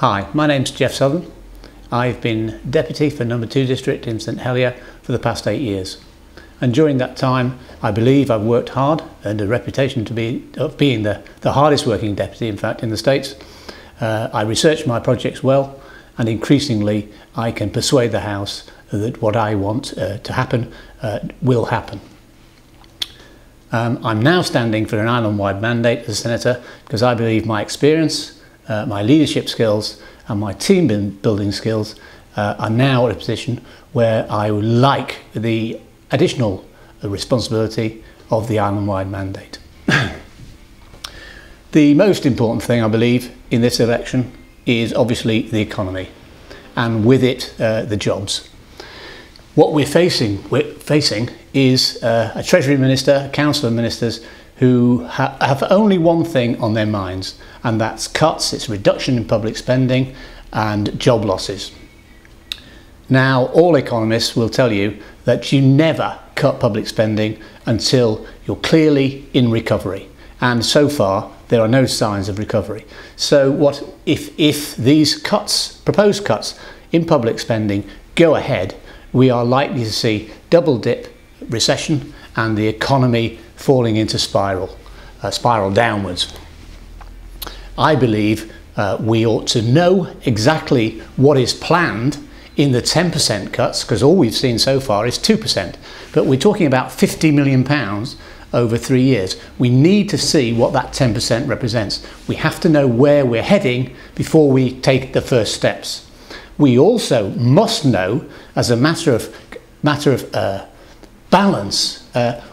Hi, my name's Geoff Southern. I've been Deputy for No. 2 District in St Helier for the past 8 years. And during that time, I believe I've worked hard, earned a reputation of being the hardest working deputy, in fact, in the States. I research my projects well, and increasingly I can persuade the House that what I want to happen will happen. I'm now standing for an island-wide mandate as a Senator because I believe my experience, my leadership skills and my team building skills are now at a position where I would like the additional responsibility of the island-wide mandate. The most important thing I believe in this election is obviously the economy, and with it the jobs. What we're facing is a Treasury Minister, a Council of Ministers who have only one thing on their minds, and that's cuts, it's reduction in public spending and job losses. Now, all economists will tell you that you never cut public spending until you're clearly in recovery, and so far there are no signs of recovery. So what if these proposed cuts in public spending go ahead, we are likely to see double dip recession and the economy falling into spiral downwards. I believe we ought to know exactly what is planned in the 10% cuts, because all we've seen so far is 2%, but we're talking about £50 million over 3 years. We need to see what that 10% represents. We have to know where we're heading before we take the first steps. We also must know, as a matter of balance,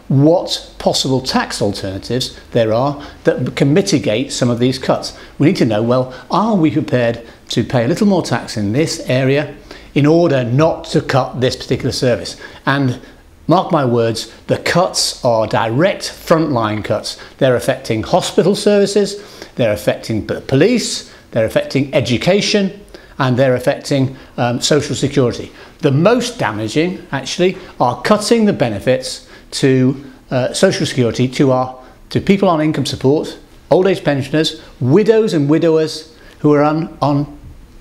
what possible tax alternatives there are that can mitigate some of these cuts. We need to know, well, are we prepared to pay a little more tax in this area in order not to cut this particular service? And mark my words, the cuts are direct frontline cuts. They're affecting hospital services, they're affecting the police, they're affecting education, and they're affecting social security. The most damaging, actually, are cutting the benefits to social security to people on income support, old age pensioners, widows and widowers who are on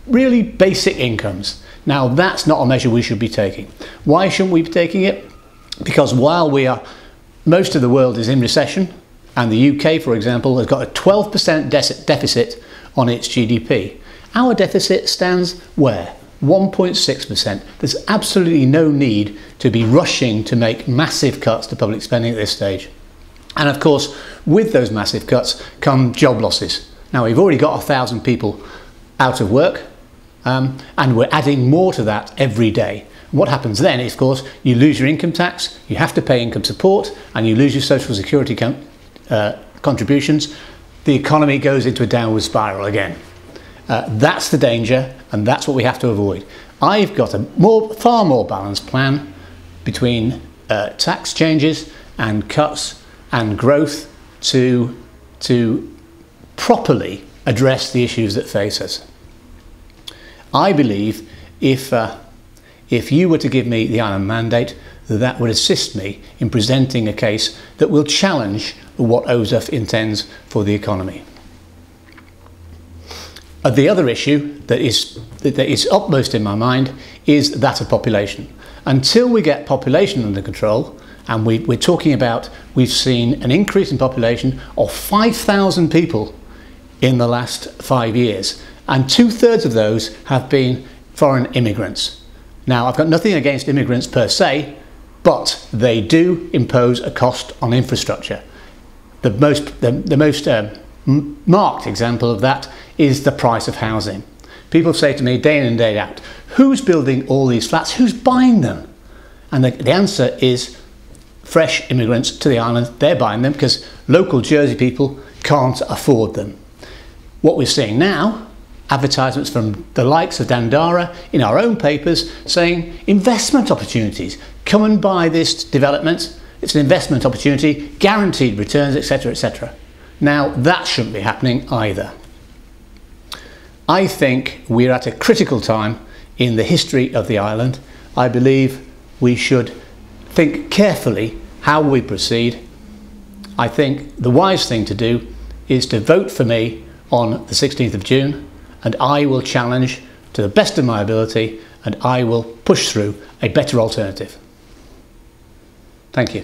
really basic incomes. Now, that's not a measure we should be taking. Why shouldn't we be taking it? Because while most of the world is in recession, and the UK, for example, has got a 12% deficit on its GDP, our deficit stands where? 1.6%. There's absolutely no need to be rushing to make massive cuts to public spending at this stage. And of course, with those massive cuts come job losses. Now, we've already got 1,000 people out of work, and we're adding more to that every day. What happens then is, of course, you lose your income tax, you have to pay income support, and you lose your social security contributions. The economy goes into a downward spiral again. That's the danger, and that's what we have to avoid. I've got a far more balanced plan between tax changes and cuts and growth to properly address the issues that face us. I believe if you were to give me the island mandate, that would assist me in presenting a case that will challenge what OZEF intends for the economy. The other issue that is upmost in my mind is that of population. Until we get population under control, and we're talking about, we've seen an increase in population of 5,000 people in the last 5 years, and 2/3 of those have been foreign immigrants. Now, I've got nothing against immigrants per se, but they do impose a cost on infrastructure. The most marked example of that is the price of housing. People say to me day in and day out, who's building all these flats? Who's buying them? And the answer is fresh immigrants to the island. They're buying them because local Jersey people can't afford them. What we're seeing now, advertisements from the likes of Dandara in our own papers saying investment opportunities. Come and buy this development. It's an investment opportunity, guaranteed returns, etc., etc. Now, that shouldn't be happening either. I think we're at a critical time in the history of the island. I believe we should think carefully how we proceed. I think the wise thing to do is to vote for me on the 16th of June and I will challenge to the best of my ability, and I will push through a better alternative. Thank you.